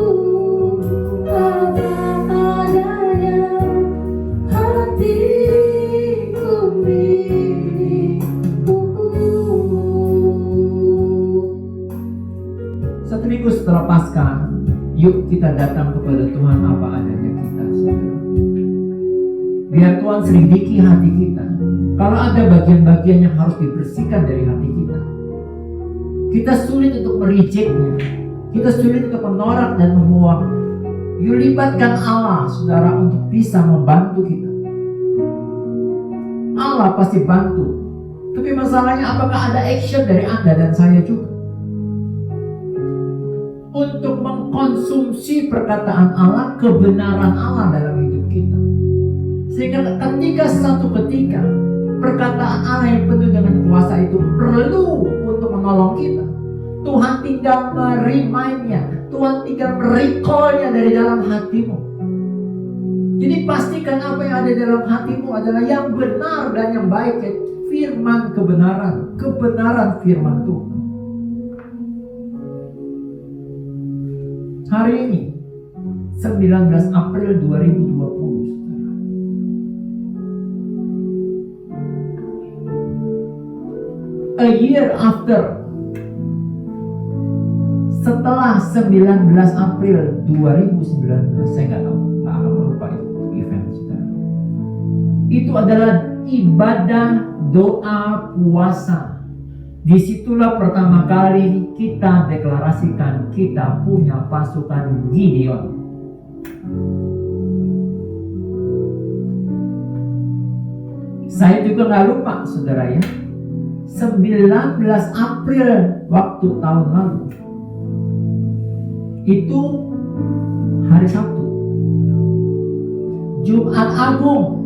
Apa adanya hatiku milikmu. Satu minggu setelah Paskah, yuk kita datang kepada Tuhan apa adanya kita, saudara. Biar Tuhan selidiki hati kita. Kalau ada bagian-bagian yang harus dibersihkan dari hati kita, kita sulit untuk merejectnya, kita sulit untuk menolak dan membuangnya. Yuk libatkan Allah, saudara, untuk bisa membantu kita. Allah pasti bantu. Tapi masalahnya apakah ada action dari Anda dan saya juga untuk mengkonsumsi perkataan Allah, kebenaran Allah dalam hidup kita. Sehingga ketika satu ketika perkataan Allah yang penuh dengan kuasa itu perlu untuk menolong kita, Tuhan tinggal meremind-nya, Tuhan tinggal merecall-nya dari dalam hatimu. Jadi pastikan apa yang ada dalam hatimu adalah yang benar dan yang baik, firman kebenaran, kebenaran firman Tuhan. Hari ini 19 April 2020, a year after, setelah 19 April 2019, saya nggak akan lupa itu event, saudara. Itu adalah ibadah doa puasa. Disitulah pertama kali kita deklarasikan kita punya pasukan Gideon. Saya juga nggak lupa, saudara ya, 19 April waktu tahun lalu, itu hari Sabtu, Jumat Agung,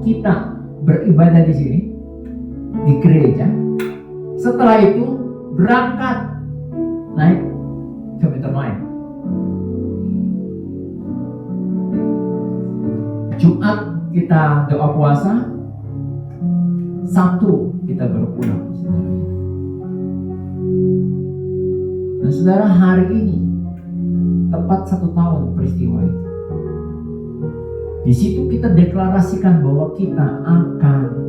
kita beribadah di sini, di gereja. Setelah itu berangkat naik ke meter lain. Jumat kita doa puasa, Sabtu kita baru pulang, saudara. Dan saudara, hari ini tepat 1 tahun peristiwa itu. Di situ kita deklarasikan bahwa kita akan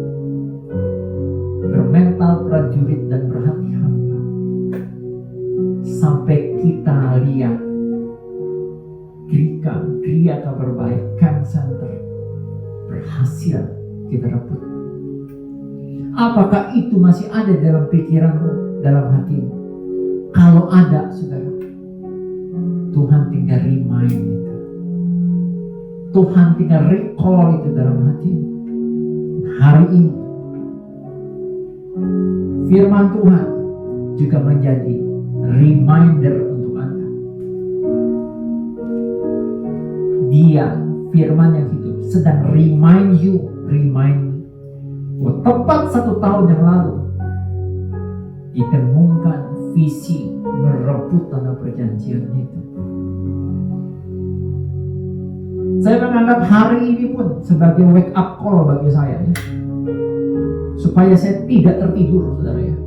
bermental prajurit dan berhati-hati sampai kita lihat Gereja Kabar Baik Camp Center berhasil kita rebut. Apakah itu masih ada dalam pikiranmu, dalam hatimu? Kalau ada, saudara, Tuhan tinggal remind itu. Tuhan tinggal recall itu dalam hatimu. Hari ini firman Tuhan juga menjadi reminder untuk Anda. Dia, firman yang hidup, sedang remind me. Tepat 1 tahun yang lalu ditemukan visi merebut tanah perjanjian itu. Saya menganggap hari ini pun sebagai wake up call bagi saya, ya, supaya saya tidak tertidur, saudara ya.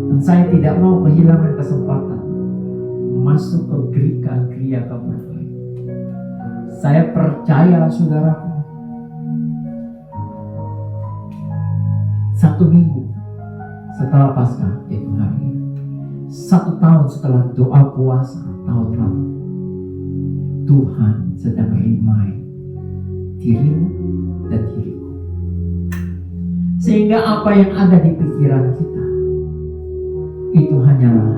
Dan saya tidak mau kehilangan kesempatan masuk ke gereja Kabar Baik. Saya percaya, saudaraku, 1 minggu setelah Paskah, yaitu hari ini, 1 tahun setelah doa puasa tahun lalu, Tuhan sedang remind dirimu dan diriku. Sehingga apa yang ada di pikiran kita itu hanyalah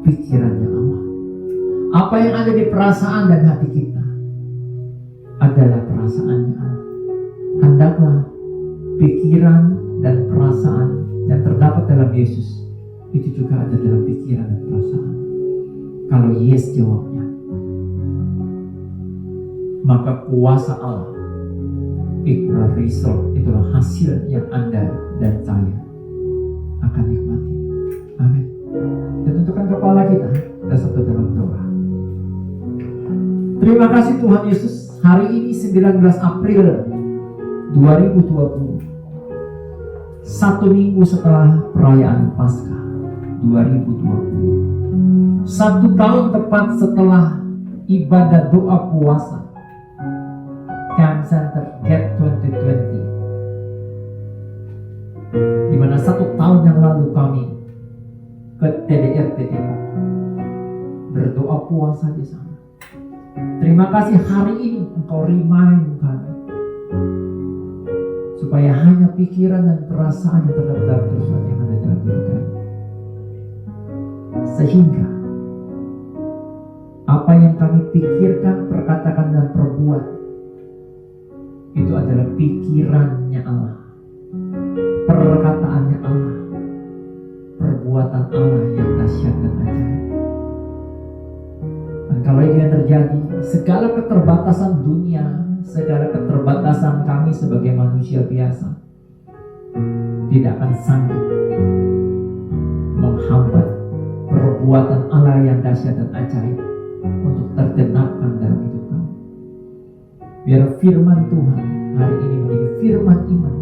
pikirannya Allah. Apa yang ada di perasaan dan hati kita adalah perasaannya Allah. Hendaklah pikiran dan perasaan yang terdapat dalam Yesus itu juga ada dalam pikiran dan perasaan. Kalau yes jawabnya, maka kuasa Allah itulah result, itulah hasil yang Anda dan saya akan nikmati. Amin. Dan tundukkan kepala kita satu dalam doa. Terima kasih Tuhan Yesus. Hari ini 19 April 2020, 1 minggu setelah perayaan Paskah 2020, 1 tahun tepat setelah ibadah doa puasa Camp Center Get 2020, di mana 1 tahun yang lalu kami ke TDRT Depok berdoa puasa di sana. Terima kasih hari ini Engkau remind kami supaya hanya pikiran dan perasaan yang terdapat dalam Tuhan yang ada dalam diri kami, sehingga apa yang kami pikirkan, perkatakan dan perbuat adalah pikirannya Allah, perkataannya Allah, perbuatan Allah yang dahsyat dan ajaib. Dan kalau itu yang terjadi, segala keterbatasan dunia, segala keterbatasan kami sebagai manusia biasa tidak akan sanggup menghambat perbuatan Allah yang dahsyat dan ajaib untuk tergenapkan dalam hidup kami. Biar firman Tuhan hari ini menjadi firman iman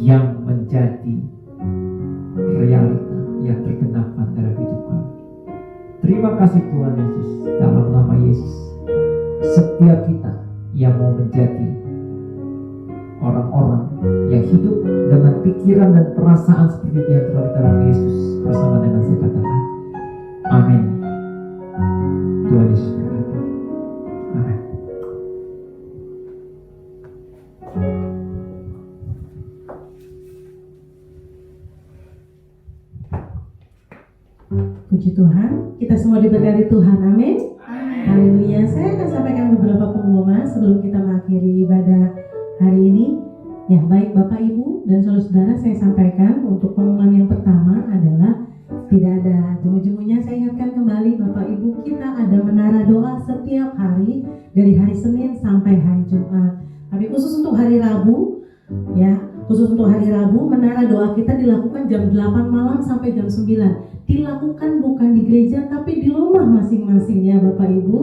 yang menjadi realita yang tergenapkan dalam hidup kami. Terima kasih Tuhan Yesus, dalam nama Yesus. Setiap kita yang mau menjadi orang-orang yang hidup dengan pikiran dan perasaan seperti itu yang terdapat dalam Yesus, bersama dengan saya katakan amin. Tuhan Yesus berkata amin. Puji Tuhan, kita semua diberkati Tuhan, amin. Haleluya. Saya akan sampaikan beberapa pengumuman sebelum kita mengakhiri ibadah hari ini. Ya, baik Bapak Ibu dan saudara-saudara, saya sampaikan untuk pengumuman yang pertama adalah tidak ada jemu-jemunya. Saya ingatkan kembali Bapak Ibu, kita ada menara doa setiap hari dari hari Senin sampai hari Jumat. Tapi khusus untuk hari Rabu, ya, khusus untuk hari Rabu, menara doa kita dilakukan jam 8 malam sampai jam 9. Dilakukan bukan di gereja tapi di rumah masing-masing ya Bapak Ibu.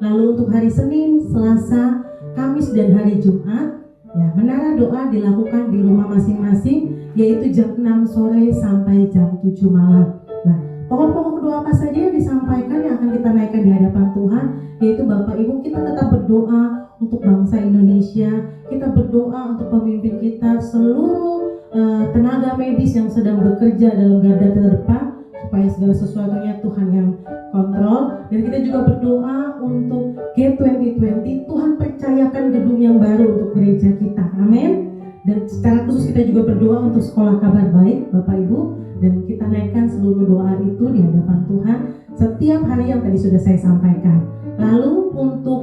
Lalu untuk hari Senin, Selasa, Kamis dan hari Jumat, ya, menara doa dilakukan di rumah masing-masing, yaitu jam 6 sore sampai jam 7 malam. Nah, pokok-pokok doa apa saja yang disampaikan yang akan kita naikkan di hadapan Tuhan, yaitu Bapak Ibu, kita tetap berdoa untuk bangsa Indonesia, kita berdoa untuk pemimpin kita, seluruh tenaga medis yang sedang bekerja dalam garda terdepan, supaya segala sesuatunya Tuhan yang kontrol. Dan kita juga berdoa untuk G2020, Tuhan percayakan gedung yang baru untuk gereja kita, amin. Dan secara khusus kita juga berdoa untuk sekolah kabar baik Bapak Ibu, dan kita naikkan seluruh doa itu di hadapan Tuhan setiap hari yang tadi sudah saya sampaikan. Lalu untuk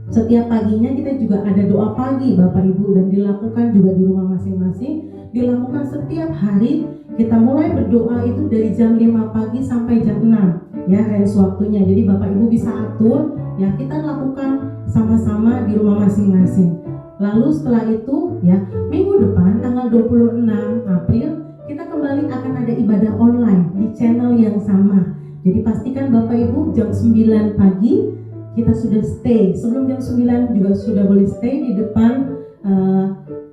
setiap paginya kita juga ada doa pagi Bapak Ibu, dan dilakukan juga di rumah masing-masing, dilakukan setiap hari. Kita mulai berdoa itu dari jam 5 pagi sampai jam 6 ya, range waktunya. Jadi Bapak Ibu bisa atur ya, kita lakukan sama-sama di rumah masing-masing. Lalu setelah itu ya, minggu depan tanggal 26 April kita kembali akan ada ibadah online di channel yang sama. Jadi pastikan Bapak Ibu jam 9 pagi kita sudah stay. Sebelum jam 9 juga sudah boleh stay di depan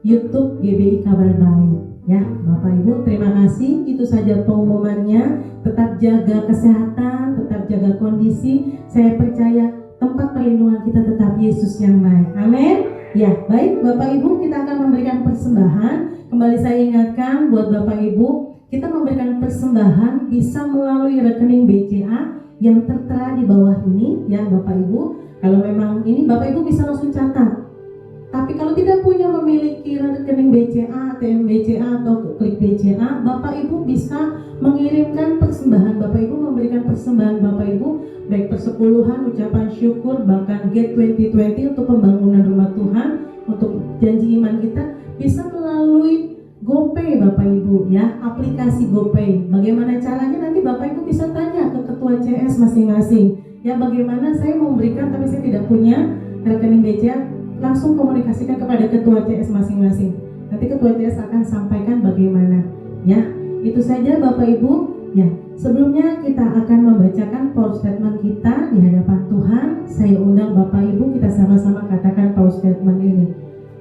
YouTube GBI Kabar Baik. Ya, Bapak Ibu, terima kasih. Itu saja pengumumannya. Tetap jaga kesehatan, tetap jaga kondisi. Saya percaya tempat perlindungan kita tetap Yesus yang baik. Amin. Ya, baik Bapak Ibu, kita akan memberikan persembahan. Kembali saya ingatkan buat Bapak Ibu, kita memberikan persembahan bisa melalui rekening BCA yang tertera di bawah ini ya Bapak Ibu. Kalau memang ini Bapak Ibu bisa langsung catat. Tapi kalau tidak punya memiliki rekening BCA, ATM BCA atau klik BCA, Bapak Ibu bisa mengirimkan persembahan. Bapak Ibu memberikan persembahan Bapak Ibu, baik persepuluhan, ucapan syukur, bahkan G2020 untuk pembangunan rumah Tuhan, untuk janji iman kita, bisa melalui GoPay Bapak Ibu ya, aplikasi GoPay. Bagaimana caranya nanti Bapak Ibu bisa tanya ke ketua CS masing-masing. Ya, bagaimana saya memberikan tapi saya tidak punya rekening BCA, langsung komunikasikan kepada ketua CS masing-masing. Nanti ketua CS akan sampaikan bagaimana. Ya, itu saja Bapak Ibu. Ya, sebelumnya kita akan membacakan power statement kita di hadapan Tuhan. Saya undang Bapak Ibu, kita sama-sama katakan power statement ini.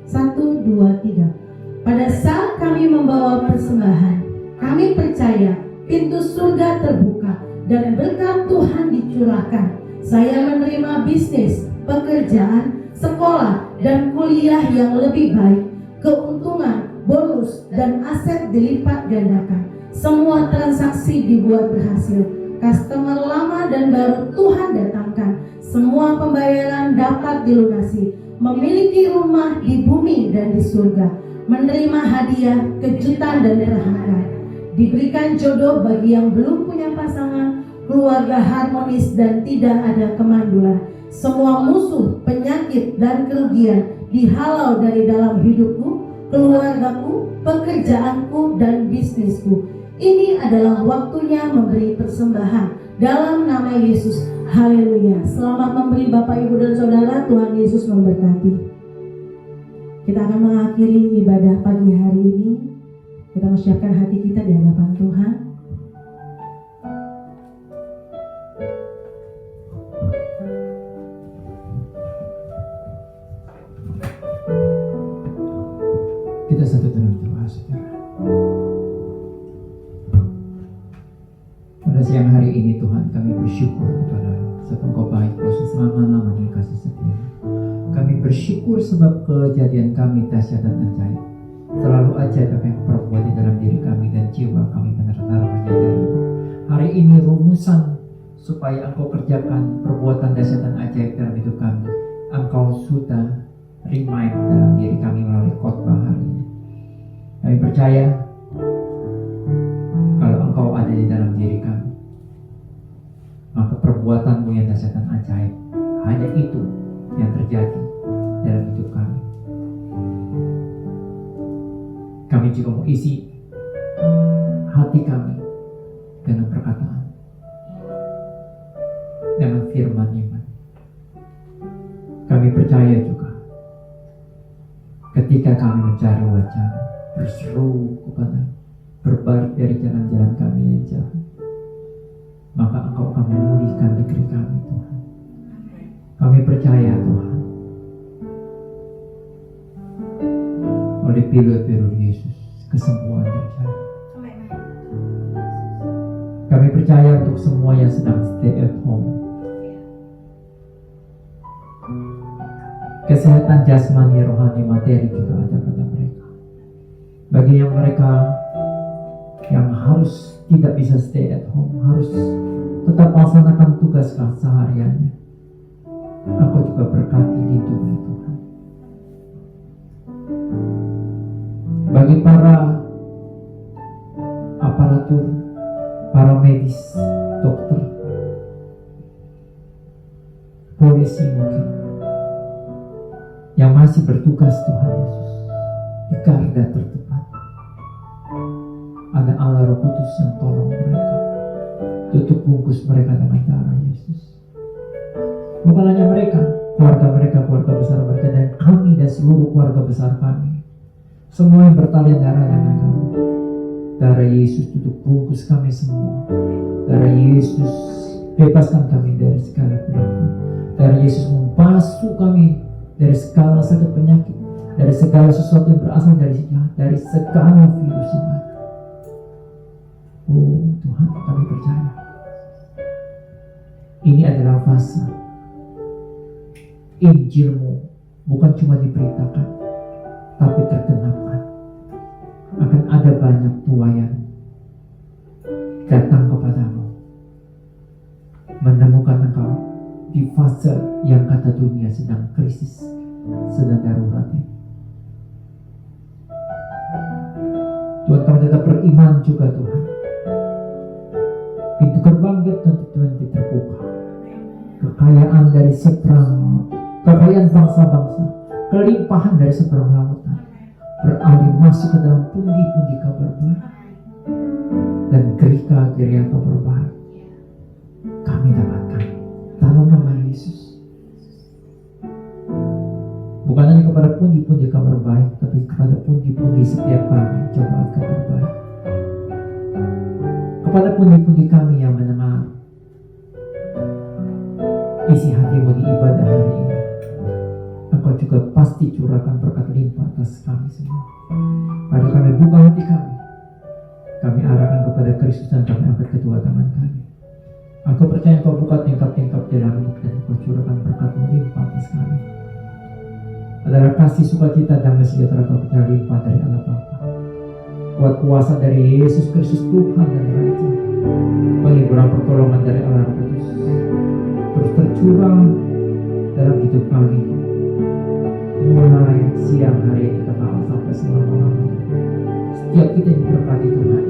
1, 2, 3. Pada saat kami membawa persembahan, kami percaya pintu surga terbuka dan berkat Tuhan dicurahkan. Saya menerima bisnis, pekerjaan, sekolah, dan kuliah yang lebih baik, keuntungan, bonus, dan aset dilipat gandakan. Semua transaksi dibuat berhasil. Customer lama dan baru Tuhan datangkan. Semua pembayaran dapat dilunasi. Memiliki rumah di bumi dan di surga. Menerima hadiah, kejutan, dan berharga. Diberikan jodoh bagi yang belum punya pasangan, keluarga harmonis dan tidak ada kemandulan. Semua musuh, penyakit, dan kerugian dihalau dari dalam hidupku, keluargaku, pekerjaanku, dan bisnisku. Ini adalah waktunya memberi persembahan dalam nama Yesus. Haleluya. Selamat memberi Bapak, Ibu, dan Saudara. Tuhan Yesus memberkati. Kita akan mengakhiri ibadah pagi hari ini. Kita menyiapkan hati kita di hadapan Tuhan. Kita satu dalam doa, saudara. Pada siang hari ini Tuhan, kami bersyukur kepada sebab Engkau baik, Engkau selama-lamanya kasih setia. Kami bersyukur sebab kejadian kami dahsyat dan ajaib. Selalu ajaib apa yang Kau perbuat di dalam diri kami dan jiwa kami benar-benar menyadari. Hari ini rumusan supaya Engkau kerjakan perbuatan dahsyat dan ajaib dalam hidup kami, Engkau sudah remind dalam diri kami melalui khotbah hari ini. Kami percaya kalau Engkau ada di dalam diri kami, maka perbuatan-Mu yang dahsyat dan ajaib hanya itu yang terjadi dalam hidup kami. Kami juga mau isi hati kami dengan perkataan, dengan firman iman. Kami percaya juga ketika kami mencari wajah, berseru kepada, berbalik dari jalan-jalan kami yang jahat, maka Engkau akan memulihkan negeri kami, Tuhan. Kami percaya, Tuhan, oleh pilur-pilur Yesus kesembuhan terjadi. Kami percaya untuk semua yang sedang stay at home, kesehatan jasmani, rohani, materi juga ada pada mereka. Bagi yang mereka yang harus tidak bisa stay at home, harus tetap melaksanakan tugas sehariannya, Engkau juga berkati, lindungi Tuhan. Bagi para aparatur, para medis, dokter, polisi mungkin, yang masih bertugas, Tuhan Yesus, di garda terdepan, ada Allah Roh Kudus yang tolong mereka, tutup bungkus mereka dengan darah Yesus. Bukan hanya mereka, keluarga besar mereka, dan kami dan seluruh keluarga besar kami, semua yang bertalian darah dengan kami. Darah Yesus tutup bungkus kami semua. Darah Yesus bebaskan kami dari segala penyakit. Darah Yesus membasuh kami dari segala sakit penyakit, dari segala sesuatu yang berasal dari jahat, dari segala virus yang ada. Oh Tuhan, kami percaya ini adalah fase Injil-Mu bukan cuma diberitakan, tapi tergenapkan. Akan ada banyak tuayan datang kepadamu, menemukan Engkau di fase yang kata dunia sedang krisis, sedang darurat ini. Tuhan, kami tetap beriman juga, Tuhan. Pintu gerbang Get 2020 terbuka. Kekayaan dari seberang, kekayaan bangsa-bangsa, kelimpahan dari seberang lautan beralih masuk ke dalam pundi-pundi kabar baik dan geria kabar baik kami dapatkan dalam nama Yesus. Bukan hanya kepada pundi-pundi kabar baik, tapi kepada pundi-pundi setiap kami jemaat kabar baik, kepada pundi-pundi kami yang mendengar isi hati-Mu di ibadah hari ini. Engkau juga pasti curahkan berkat limpah atas kami semua. Mari kami buka hati kami arahkan kepada Kristus dan kami angkat kedua tangan kami. Aku percaya Engkau buka tingkap-tingkap di langit dan Engkau curahkan berkat-Mu limpah atas kami. Adalah kasih sukacita dan sejahtera Kau limpah dari Allah Bapa, kuat kuasa dari Yesus Kristus Tuhan dan Raja, penghiburan pertolongan dari Allah Roh Kudus terus tercurah dalam hidup kami, mulai siang hari ini sampai selama-lamanya. Setiap kita yang diberkati Tuhan,